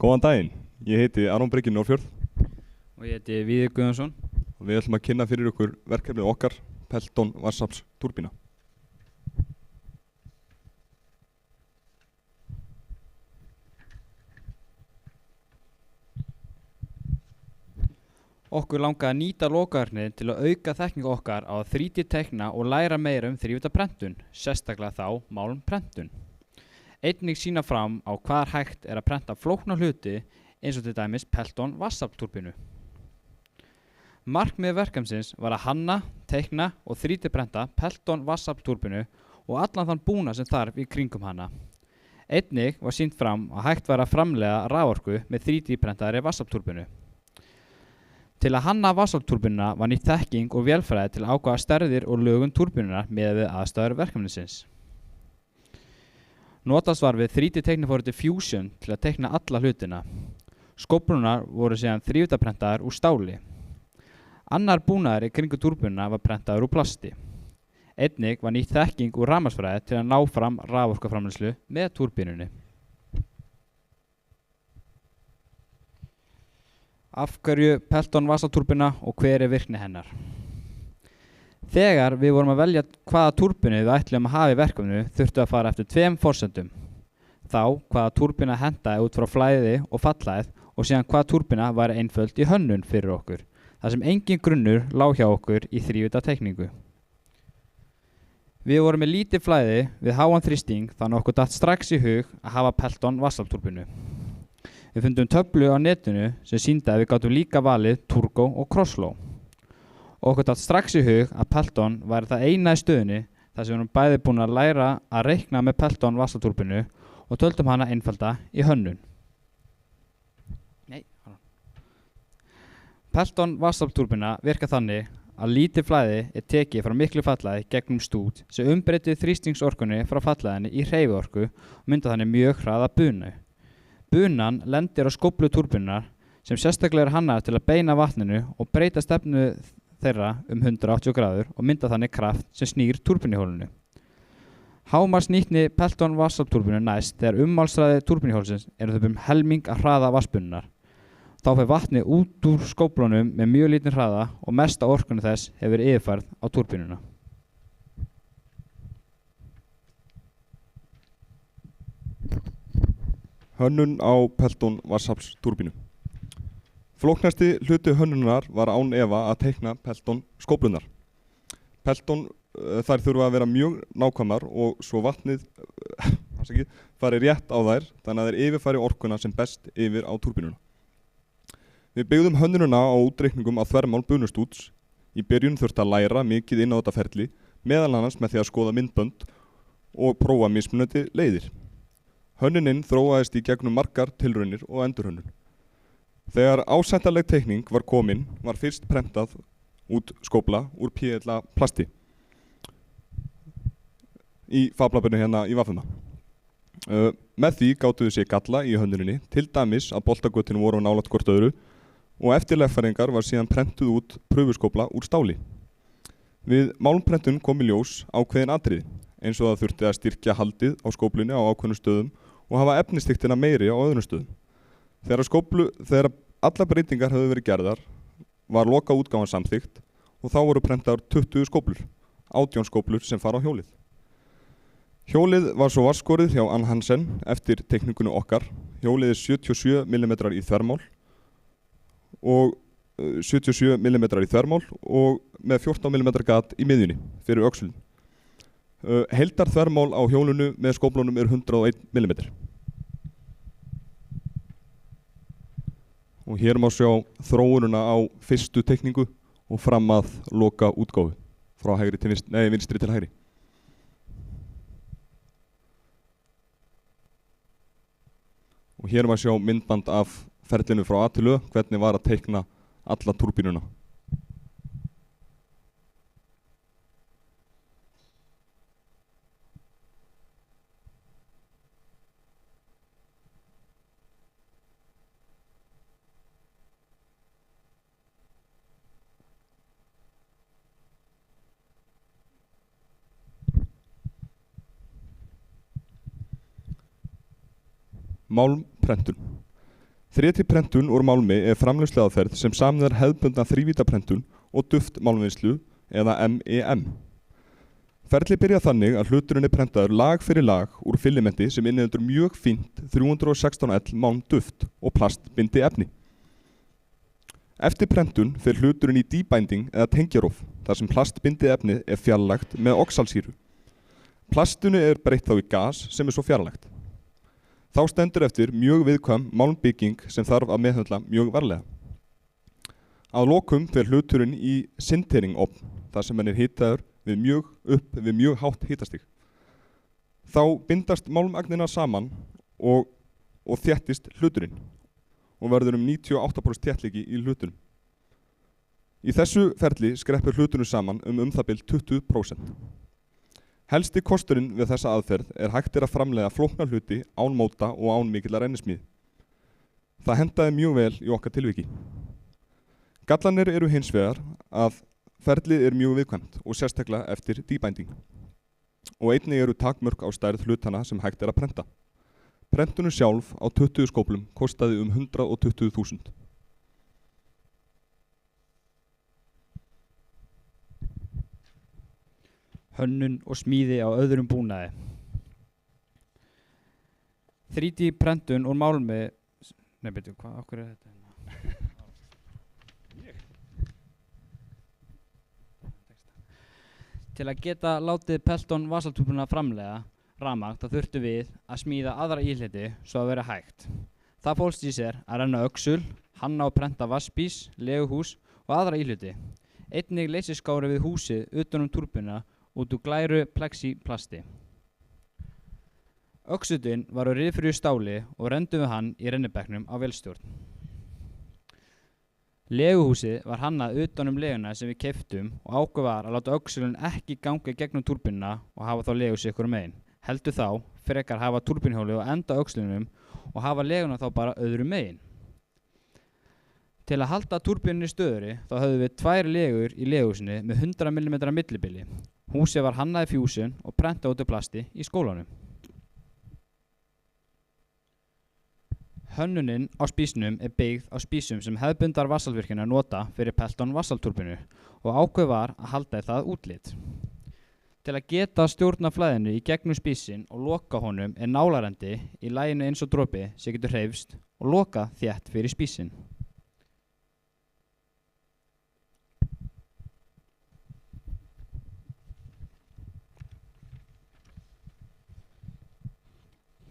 Góðan daginn, ég heiti Aron Breki Norðfjörð Og ég heiti Víðir Guðjónsson. og við ætlum að kynna fyrir ykkur verkefnið okkar, Pelton vatnsaflstúrbína. Okkur langaði að nýta lokaverknið til að auka þekkingu okkar á að 3D teikna og læra meira þrívíddarprentun, sérstaklega þá málmprentun. Einnig sýna fram á hvað hægt að prenta flókna hluti eins og til dæmis Pelton vatnsaflstúrbínu. Markmið verkefnisins var að hanna, teikna og 3D prenta Pelton vatnsaflstúrbínu og allan þann búnað sem þarf í kringum hana. Einnig var sýnt fram að hægt var að framleiða raforku með 3D prentaðri vatnsaflstúrbínu. Til að hanna vatnsaflstúrbínuna var nýtt þekking og vélfræði til að ákveða stærðir og lögun túrbínunar miðað við aðstæður verkefnisins. Notast var við 3D teikniforritið Fusion til að teikna alla hlutina. Skóflurnar voru síðan þrívíddarprentaðar úr stáli. Annar búnaður í kringu túrbínuna var prentaður úr plasti. Einnig var nýtt þekking úr rafmagnsfræði til að ná fram raforkuframleiðslu með túrbínunni. Af hverju Pelton vatnsaflstúrbína og hver virkni hennar? Þegar við vorum að velja hvaða túrbínu við ætlum að hafa í verkefninu þurftum að fara eftir tveim forsendum. Þá hvaða túrbína hentaði út frá flæði og fallæð og síðan hvaða túrbína var einföld í hönnun fyrir okkur, þar sem engin grunnur lá hjá okkur í þrívíddarteikningu. Við vorum með lítið flæði við háan þrýsting þannig okkur datt strax í hug að hafa Pelton vatnsaflstúrbínu. Við fundum töflu á netinu sem sýndi að við gátum líka valið turbo og crossflow. Okkur datt strax í hug að Pelton væri það eina í stöðunni þar sem við erum bæði búin að læra að reikna með Pelton vatnsaflstúrbínu og töldum hana einfalda í hönnun. Pelton vatnsaflstúrbína virkar þannig að lítið flæði tekið frá miklu fallæði gegnum stút sem umbreytir þrýstingsorkunni frá fallæðinni í hreyfiorku og mynda þannig mjög hraða bunu. Bunan lendir á skóflu túrbínunar sem sérstaklega hannaðar til að beina vatninu og breyta stefnu þeirra 180 gráður og mynda þannig kraft sem snýr túrbínuhólinu. Hámarksnýtni Pelton vatnsaflstúrbínu næst þegar ummálshraði túrbínuhólsins þau helming að hraða vatnsbununnar. Þá fer vatni út úr skóflunum með mjög lítinn hraða og mesta orkunni þess hefur yfirfærð á túrbínuna. Hönnun á Pelton vatnsaflstúrbínu. Flóknasti hluti hönnunar var án efa að teikna Pelton skóflurnar. Pelton þær þurfa að vera mjög nákvæmar og svo vatnið fari rétt á þær þannig að þær yfirfæri orkuna sem best yfir á túrbínuna. Við byggðum hönnununa á útreikningum á þvermál bunustúts. Í byrjun þurfti að læra mikið inn á þetta ferli, meðal annars með því að skoða myndbönd og prófa mismunandi leiðir. Hönnunin þróaðist í gegnum margar tilraunir og endurhönnun. Þegar ásættanleg teikning var komin var fyrst prentað út skófla úr PLA plasti í fablabinu hérna í vaffuna. Með því gátu þau sér galla í hönnuninni, til dæmis að boltagötinu voru nálægt hvort öðru og eftir lagfæringar var síðan prentuð út pröfuskófla úr stáli. Við málmprentun kom í ljós ákveðin atriði, eins og það þurfti að styrkja haldið á skóflunni á ákveðnum stöðum og hafa efnistyktina meiri á öðrum stöðum. Þegar alla breytingar höfðu verið gerðar var loka útgáfan samþykkt og þá voru prentaðar 20 skóflur, 18 skóflur sem fara á hjólið. Hjólið var svo varskorið hjá Ann Hansen eftir teikningunni okkar. Hjólið 77 mm í þvermál og 77 mm í þvermál og með 14 mm gat í miðjunni fyrir öxlun. Heildar þvermál á hjólinu með skóflunum 101 mm. Og hér má sjá þróununa á fyrstu teikningu og fram að loka útgáfu frá vinstri til hægri. Og hér má sjá myndband af ferlinu frá A til Ö, hvernig var að teikna alla túrbínuna. Málmprentun. 3D-prentun úr málmi framleiðsluaðferð sem sameinar hefðbundna þrívítaprentun og duftmálmvinnslu eða MEM. Ferli byrja þannig að hluturinn prentaður lag fyrir lag úr filamenti sem inniheldur mjög fínt 316L málm duft og plastbindi efni. Eftir prentun fer hluturinn í debinding eða tengjarof þar sem plastbindi efni fjarlægt með oxalsýru. Plastinu breytt þá í gas sem svo fjarlægt. Þá stendur eftir mjög viðkvæm málmbygging sem þarf að meðhöndla mjög varlega. Að lokum fer hluturinn í sinteringofn þar sem hann hitaður við mjög hátt hitastig. Þá bindast málmagnina saman og þéttist hluturinn og verður 98% þéttleiki í hlutunum. Í þessu ferli skreppur hluturinn saman það bil 20%. Helsti kosturinn við þessa aðferð hægt að framleiða flókna hluti án móta og án mikillar rennismíði. Það hentaði mjög vel í okkar tilviki. Gallarnir eru hins vegar að ferlið mjög viðkvæmt og sérstaklega eftir debinding. Og einnig eru takmörk á stærð hlutana sem hægt að prenta. Prentunum sjálf á 20 skóplum kostaði 120.000. Hönnun og smíði á öðrum búnaði. 3D prentun úr málmi... Nei, betur, okkur þetta? Til að geta látið Pelton vasaltúpuna framleiða rafmagn þá þurftum við að smíða aðra íhliti svo að vera hægt. Það fólst í sér að renna öxul, hanna og prenta vatnsspís, leguhús og aðra íhliti. Einnig leysiskári við húsið utan túrbuna út úr glæru plexiplasti. Öxullinn var úr ryðfríu stáli og rendum við hann í rennibekknum á vélstjórn. Leguhúsið var hannað utan leguna sem við keyptum og ákveð var að láta öxullinn ekki ganga gegnum túrbununa og hafa þá legu sitt hvoru megin. Heldur þá frekar hafa túrbunhjólið og enda öxullinum og hafa leguna þá bara öðru megin. Til að halda túrbunni stöðuri þá höfðum við 2 legur í leguhúsinu með 100 mm millibili. Húsið var hannað í Fusion og prentað út úr plasti í skólanum. Hönnunin á spísnum byggð á spísum sem hefðbundnar vatnsaflsvirkjanir nota fyrir Pelton vatnsaflstúrbunu og ákveð var að halda það útlit. Til að geta stjórna flæðinu í gegnum spísin og loka honum nálarendi í laginu eins og dropi sem getur hreyfst og loka þétt fyrir spísin.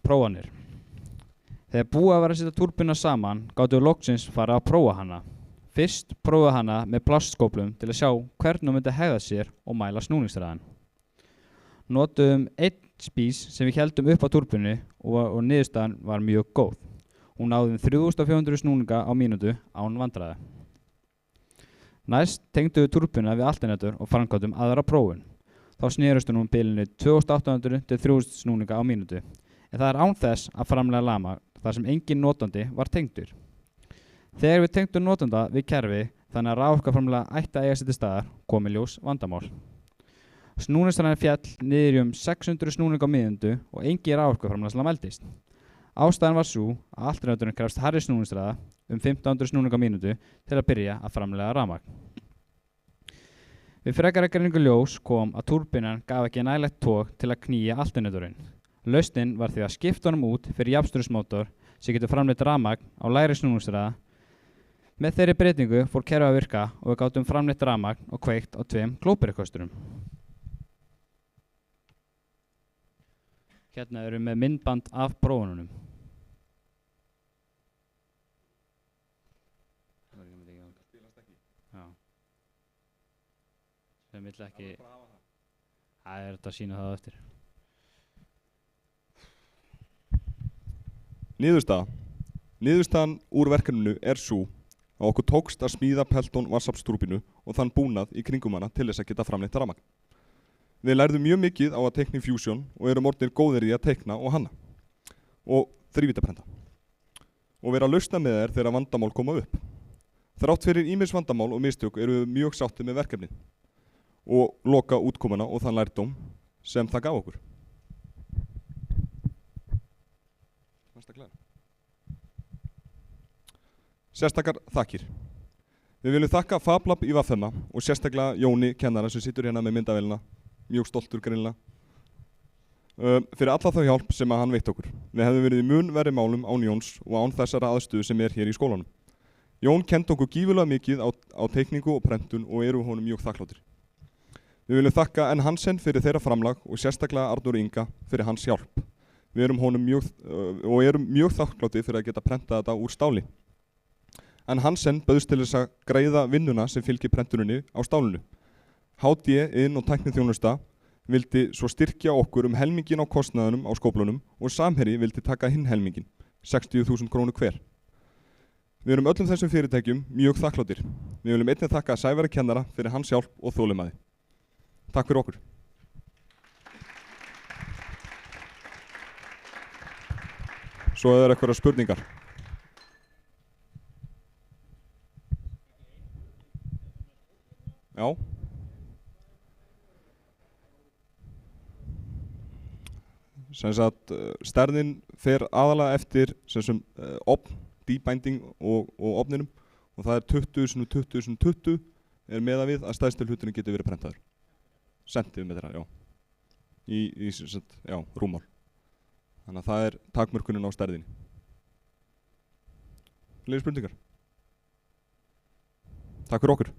Prófanir. Þegar búið að vera að setja túrbuna saman gátu við loksins fara að prófa hana. Fyrst prófaði hana með plastskóplum til að sjá hvernig hún myndi hegða sér og mæla snúningshraðan. Notuðum 1 spís sem við héldum upp á túrbunni og niðurstaðan var mjög góð. Hún náði 3400 snúninga á mínútu án vandræða. Næst tengdum við túrbuna við alternator og framkvæmdum aðra prófun. Þá snerust hún bilinu 2800 til 3000 snúninga á mínútu. En það án þess að framleiða rafmagn þar sem engin notandi var tengdur. Þegar við tengdum notanda við kerfi þannig að raforkuframleiða ætti að eiga sér til staðar kom í ljós vandamál. Snúningshraðinn féll niður 600 snúninga á mínútu og engin raforkuframleiðsla mældist. Ástæðan var sú að alternatorinn krefst hærri snúningshraða 1500 snúninga á mínútu til að byrja að framleiða rafmagn. Við frekari greiningu ljós kom að túrbínan gaf ekki nægilegt tog til að knýja alternatorinn. Lausnin var því að skipta honum út fyrir jafnströmsmótor sem getur framleitt rafmagn á lægri snúningshraða. Með þeirri breytingu fór kerfið að virka og við gátum framleitt rafmagn og kveikt á 2 glóperakösturum. Hérna erum við með myndband af prófununum. Já. Sem vill ekki... Það þetta að sína það eftir. Niðurstaðan úr verkefninu sú að okkur tókst að smíða Pelton vatnsaflstúrbínu og þann búnað í kringum hana til þess að geta framleitt rafmagn. Við lærðum mjög mikið á að teikna í Fusion og erum orðnir góðir í að teikna og hanna og þrívítaprenta og vera að lausna með þeir þegar vandamál koma upp. Þrátt fyrir ýmis vandamál og mistök erum við mjög sáttið með verkefnið og loka útkomuna og þann lærdóm sem það gaf okkur. Sérstakar þakkir. Við viljum þakka FabLab í VFM og sérstaklega Jóni kennara sem situr hérna með myndavélina, mjög stoltur greinilega, fyrir alla þá hjálp sem hann veitt okkur. Við hefðum verið í mun verri málum án Jóns og án þessara aðstöðu sem hér í skólanum. Jón kenndi okkur gífurlega mikið á teikningu og prentun og eru honum mjög þakkláttir. Við viljum þakka N. Hansen fyrir þeirra framlag og sérstaklega Arnóri Inga fyrir hans hjálp. Við erum honum mjög þakkláttir fyrir að geta prentað þetta úr stáli. En Hansen bauðst til þess að greiða vinnuna sem fylgir prentuninni á stálinu. HD, Iðn- og tækniþjónusta vildi svo styrkja okkur helmingin á kostnaðunum á skóplunum og Samherji vildi taka hinn helmingin, 60.000 krónur hver. Við erum öllum þessum fyrirtækjum mjög þakkláttir. Við viljum einnig þakka Sævari kennara fyrir hans hjálp og þolinmæði. Takk fyrir okkur. Svo er eitthvað spurningar. Já. Sem sagt, stærðin fer aðalega eftir opn, debinding og opninum og það er 20x20x20 er meða við að stærsti hluturinn getur verið prentaður. Sentimetrar, já. Já, rúmmál. Þannig að það er takmörkunin á stærðinni. Fleiri spurningar? Takk fyrir okkur.